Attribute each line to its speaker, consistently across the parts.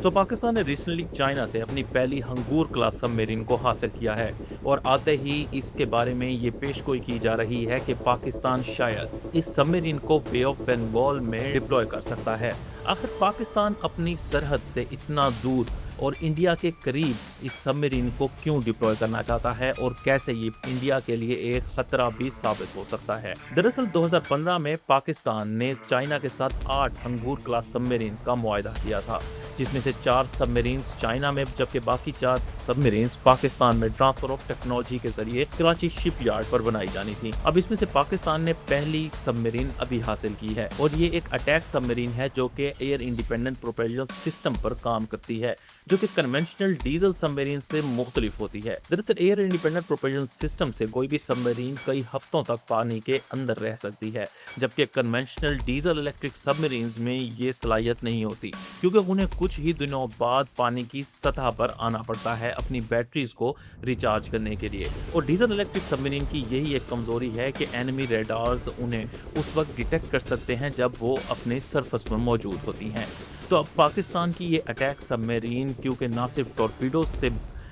Speaker 1: तो पाकिस्तान ने recently China से अपनी पहली हंगूर क्लास सबमरीन को हासिल किया है और आते ही इसके बारे में ये पेशगोई की जा रही है कि पाकिस्तान शायद इस सबमरीन को बे ऑफ बंगाल में डिप्लॉय कर सकता है। आखिर पाकिस्तान अपनी सरहद से इतना दूर और इंडिया के करीब इस सबमरीन को क्यों डिप्लॉय करना चाहता है और कैसे ये इंडिया के लिए एक खतरा भी साबित हो सकता है। दरअसल 2015 में पाकिस्तान ने चाइना के साथ 8 हंगूर क्लास सबमरीन्स का मुआहदा किया था, जिसमें से 4 सबमरीन्स चाइना में जबकि बाकी 4 सबमरीन्स पाकिस्तान में ट्रांसफर ऑफ टेक्नोलॉजी के जरिए कराची शिपयार्ड पर बनाई जानी थी। अब इसमें से पाकिस्तान ने पहली सबमरीन अभी हासिल की है और ये एक अटैक सबमरीन है जो कि एयर इंडिपेंडेंट प्रोपल्शन सिस्टम पर काम करती है, जो कि कन्वेंशनल डीजल सबमरीन से मुख्तलिफ होती है। दरअसल एयर इंडिपेंडेंट प्रोपल्शन सिस्टम से कोई भी सबमरीन कई हफ्तों तक पानी के अंदर रह सकती है, जबकि कन्वेंशनल डीजल इलेक्ट्रिक सबमरीन में ये सलाहियत नहीं होती, क्योंकि उन्हें कुछ ही दिनों बाद पानी की सतह पर आना पड़ता है अपनी बैटरीज को रिचार्ज करने के लिए। और डीजल इलेक्ट्रिक सबमरीन की यही एक कमजोरी है कि एनिमी रेडार्स उन्हें उस वक्त डिटेक्ट कर सकते हैं जब वो अपने सरफेस पर मौजूद होती हैं। तो अब पाकिस्तान की ये अटैक सबमरीन क्योंकि ना सिर्फ टॉर्पीडो से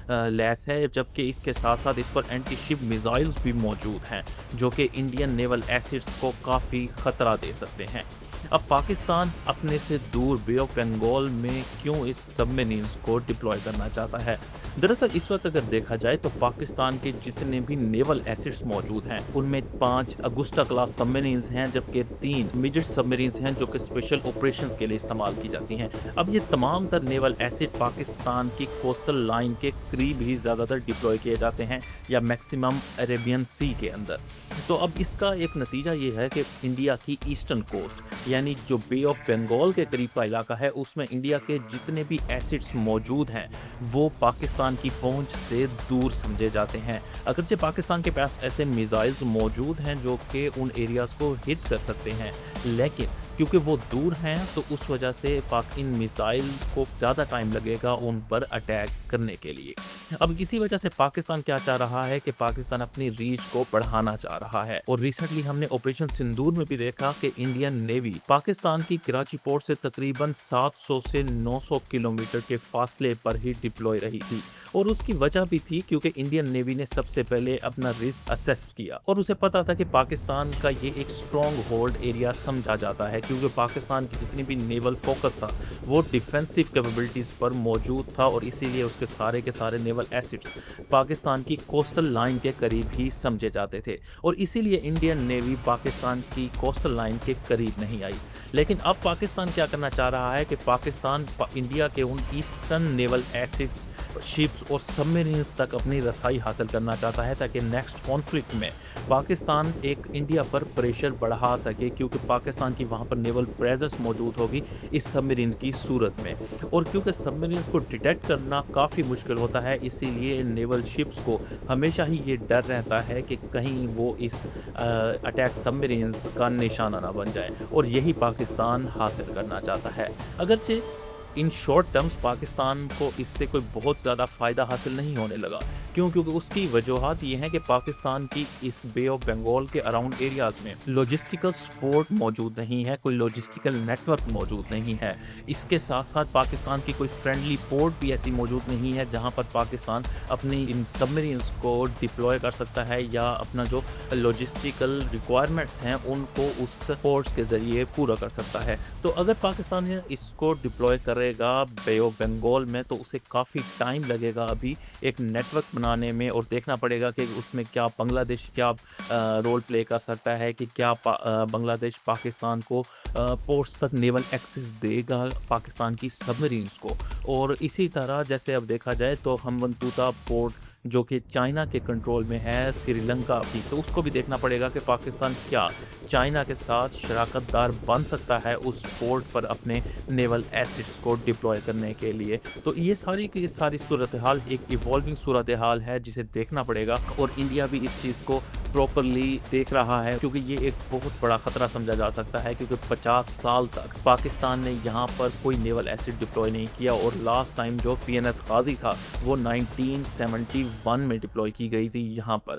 Speaker 1: लैस है, जबकि इसके साथ साथ इस पर एंटी शिप मिसाइल्स भी मौजूद हैं जो कि इंडियन नेवल एसिड्स को काफ़ी खतरा दे सकते हैं। अब पाकिस्तान अपने से दूर बे ऑफ बंगाल में क्यों इस सबमरीन्स को डिप्लॉय करना चाहता है? दरअसल इस वक्त अगर देखा जाए तो पाकिस्तान के जितने भी नेवल एसिड्स मौजूद हैं उनमें 5 अगुस्टा क्लास सबमरीन्स हैं, जबकि 3 मिडज सबमरीन्स हैं जो कि स्पेशल ऑपरेशंस के लिए इस्तेमाल की जाती हैं। अब ये तमाम तर नेवल एसिड पाकिस्तान की कोस्टल लाइन के करीब ही ज़्यादातर डिप्लॉय किए जाते हैं या मैक्सिमम अरेबियन सी के अंदर। तो अब इसका एक नतीजा ये है कि इंडिया की ईस्टर्न कोस्ट यानी जो बे ऑफ बंगाल के करीब का इलाका है उसमें इंडिया के जितने भी एसिड्स मौजूद हैं वो पाकिस्तान की पहुंच से दूर समझे जाते हैं। अगरचे पाकिस्तान के पास ऐसे मिसाइल्स मौजूद हैं जो कि उन एरियाज को हिट कर सकते हैं, लेकिन क्योंकि वो दूर हैं तो उस वजह से इन मिसाइल्स को ज़्यादा टाइम लगेगा उन पर अटैक करने के लिए। अब इसी वजह से पाकिस्तान क्या चाह रहा है कि पाकिस्तान अपनी रीच को बढ़ाना चाह रहा है और रिसेंटली हमने ऑपरेशन सिंदूर में भी देखा कि इंडियन नेवी पाकिस्तान की कराची पोर्ट से तकरीबन 700 से 900 किलोमीटर के फासले पर ही डिप्लॉय रही थी और उसकी वजह भी थी क्योंकि इंडियन नेवी ने सबसे पहले अपना रिस्क असेस किया और उसे पता था कि पाकिस्तान का ये एक स्ट्रॉन्ग होल्ड एरिया समझा जाता है, क्योंकि पाकिस्तान की जितनी भी नेवल फोकस था वो डिफेंसिव कैपेबिलिटीज पर मौजूद था और इसीलिए उसके सारे के सारे नेवल एसिड्स पाकिस्तान की कोस्टल लाइन के करीब ही समझे जाते थे और इसीलिए इंडियन नेवी पाकिस्तान की कोस्टल लाइन के करीब नहीं आई। लेकिन अब पाकिस्तान क्या करना चाह रहा है कि पाकिस्तान इंडिया के उन ईस्टर्न नेवल एसिड्स शिप्स और सबमरीन्स तक अपनी रसाई हासिल करना चाहता है ताकि नेक्स्ट कॉन्फ्लिक्ट में पाकिस्तान एक इंडिया पर प्रेशर बढ़ा सके, क्योंकि पाकिस्तान की वहाँ पर नेवल प्रेजेंस मौजूद होगी इस सबमरीन की सूरत में। और क्योंकि सबमरीन्स को डिटेक्ट करना काफ़ी मुश्किल होता है, इसीलिए नेवल शिप्स को हमेशा ही ये डर रहता है कि कहीं वो इस अटैक सबमरीन्स का निशाना ना बन जाए और यही पाकिस्तान हासिल करना चाहता है। अगरचे इन शॉर्ट टर्म्स पाकिस्तान को इससे कोई बहुत ज़्यादा फ़ायदा हासिल नहीं होने लगा, क्योंकि उसकी वजूहत ये हैं कि पाकिस्तान की इस बे ऑफ बंगाल के अराउंड एरियाज़ में लॉजिस्टिकल सपोर्ट मौजूद नहीं है, कोई लॉजिस्टिकल नेटवर्क मौजूद नहीं है। इसके साथ साथ पाकिस्तान की कोई फ्रेंडली पोर्ट भी ऐसी मौजूद नहीं है जहाँ पर पाकिस्तान अपनी इन सबमरीन्स को डिप्लॉय कर सकता है या अपना जो लॉजिस्टिकल रिक्वायरमेंट्स हैं उनको उस पोर्ट्स के ज़रिए पूरा कर सकता है। तो अगर पाकिस्तान इसको डिप्लॉय करेगा बे ऑफ बंगाल में तो उसे काफ़ी टाइम लगेगा अभी एक नेटवर्क बनाने में और देखना पड़ेगा कि उसमें क्या बांग्लादेश क्या रोल प्ले कर सकता है, कि क्या बांग्लादेश पाकिस्तान को पोर्ट्स तक नेवल एक्सेस देगा पाकिस्तान की सबमरीन्स को। और इसी तरह जैसे अब देखा जाए तो हम्बनतोता पोर्ट जो कि चाइना के कंट्रोल में है श्रीलंका भी, तो उसको भी देखना पड़ेगा कि पाकिस्तान क्या चाइना के साथ शराकतदार बन सकता है उस पोर्ट पर अपने नेवल एसिड्स को डिप्लॉय करने के लिए। तो ये सारी की सारी सूरत हाल एक इवॉल्विंग सूरत हाल है जिसे देखना पड़ेगा और इंडिया भी इस चीज़ को प्रॉपरली देख रहा है, क्योंकि ये एक बहुत बड़ा खतरा समझा जा सकता है, क्योंकि 50 साल तक पाकिस्तान ने यहाँ पर कोई नेवल एसिड डिप्लॉय नहीं किया और लास्ट टाइम जो PNS गाजी था वो 1971 में डिप्लॉय की गई थी यहाँ पर।